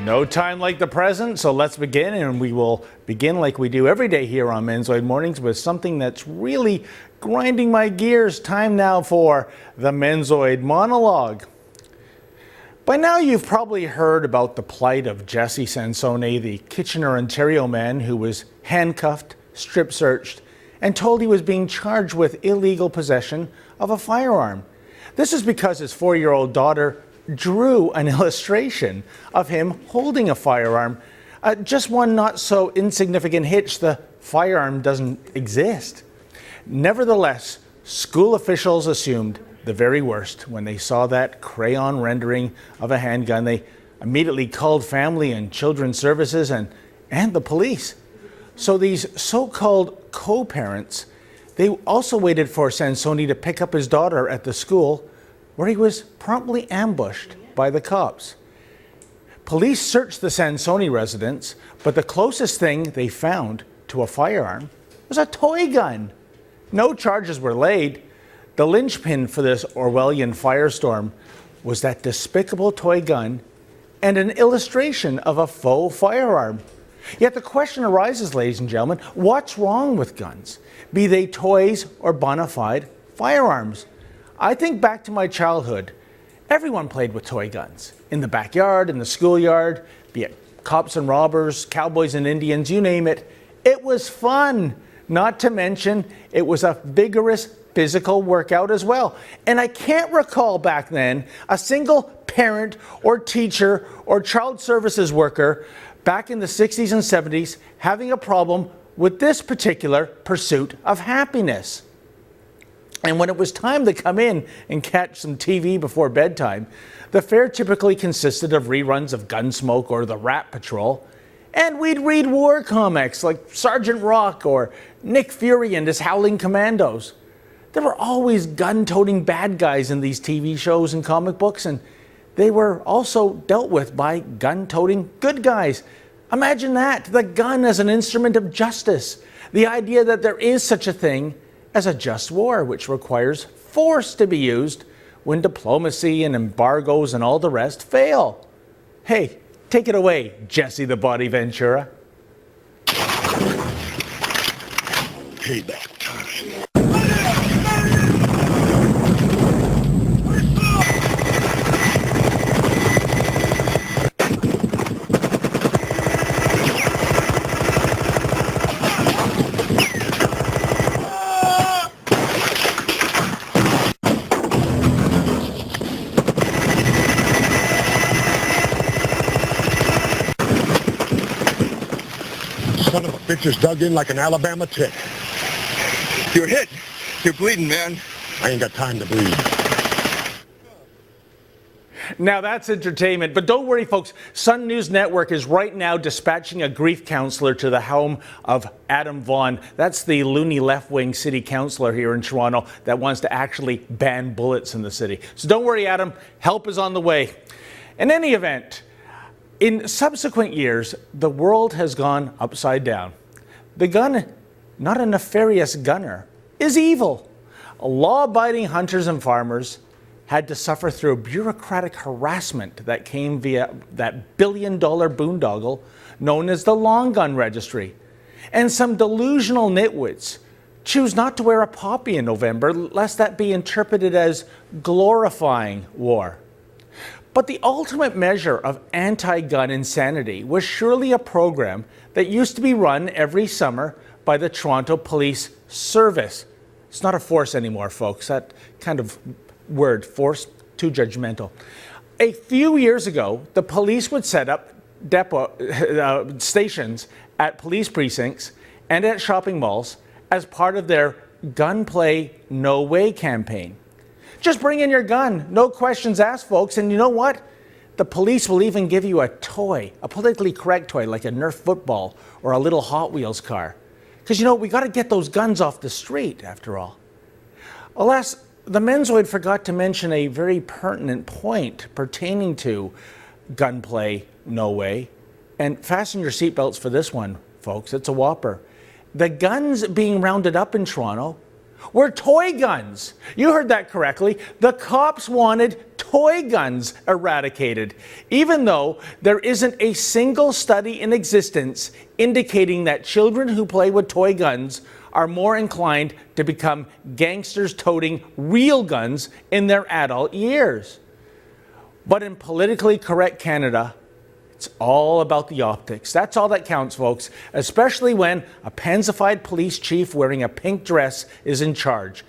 No time like the present, so let's begin, and we will begin like we do every day here on Menzoid Mornings with something that's really grinding my gears. Time now for the Menzoid monologue. By now you've probably heard about the plight of Jesse Sansone, the Kitchener, Ontario man who was handcuffed, strip searched, and told he was being charged with illegal possession of a firearm. This is because his 4-year-old daughter drew an illustration of him holding a firearm. Just one not so insignificant hitch: the firearm doesn't exist. Nevertheless, school officials assumed the very worst when they saw that crayon rendering of a handgun. They immediately called family and children's services and the police. So these so-called co-parents, they also waited for Sansone to pick up his daughter at the school, where he was promptly ambushed by the cops. Police searched the Sansone residence, but the closest thing they found to a firearm was a toy gun. No charges were laid. The linchpin for this Orwellian firestorm was that despicable toy gun and an illustration of a faux firearm. Yet the question arises, ladies and gentlemen, what's wrong with guns, be they toys or bona fide firearms? I think back to my childhood. Everyone played with toy guns in the backyard, in the schoolyard, be it cops and robbers, cowboys and Indians, you name it. It was fun. Not to mention, it was a vigorous physical workout as well. And I can't recall back then a single parent or teacher or child services worker back in the 60s and 70s having a problem with this particular pursuit of happiness. And when it was time to come in and catch some TV before bedtime, the fare typically consisted of reruns of Gunsmoke or The Rat Patrol, and we'd read war comics like Sergeant Rock or Nick Fury and his Howling Commandos. There were always gun-toting bad guys in these TV shows and comic books, and they were also dealt with by gun-toting good guys. Imagine that, the gun as an instrument of justice. The idea that there is such a thing as a just war, which requires force to be used when diplomacy and embargoes and all the rest fail. Hey, take it away, Jesse the Body Ventura. Payback time. Son of a bitch is dug in like an Alabama tick. You're hit. You're bleeding, man. I ain't got time to bleed. Now that's entertainment, but don't worry folks, Sun News Network is right now dispatching a grief counselor to the home of Adam Vaughan. That's the loony left-wing city councillor here in Toronto that wants to actually ban bullets in the city. So don't worry, Adam, help is on the way. In any event, in subsequent years, the world has gone upside down. The gun, not a nefarious gunner, is evil. Law-abiding hunters and farmers had to suffer through bureaucratic harassment that came via that billion-dollar boondoggle known as the Long Gun Registry. And some delusional nitwits choose not to wear a poppy in November, lest that be interpreted as glorifying war. But the ultimate measure of anti-gun insanity was surely a program that used to be run every summer by the Toronto Police Service. It's not a force anymore, folks. That kind of word, force, too judgmental. A few years ago, the police would set up stations at police precincts and at shopping malls as part of their Gunplay No Way campaign. Just bring in your gun, no questions asked, folks, and you know what? The police will even give you a toy, a politically correct toy like a Nerf football or a little Hot Wheels car. Because, you know, we got to get those guns off the street, after all. Alas, the Menzoid forgot to mention a very pertinent point pertaining to Gunplay No Way. And fasten your seatbelts for this one, folks. It's a whopper. The guns being rounded up in Toronto were toy guns. You heard that correctly. The cops wanted toy guns eradicated, even though there isn't a single study in existence indicating that children who play with toy guns are more inclined to become gangsters toting real guns in their adult years. But in politically correct Canada, it's all about the optics. That's all that counts, folks, especially when a pansified police chief wearing a pink dress is in charge.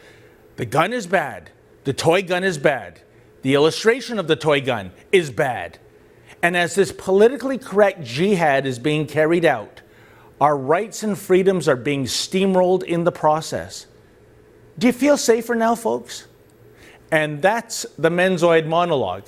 The gun is bad. The toy gun is bad. The illustration of the toy gun is bad. And as this politically correct jihad is being carried out, our rights and freedoms are being steamrolled in the process. Do you feel safer now, folks? And that's the Menzoid monologue.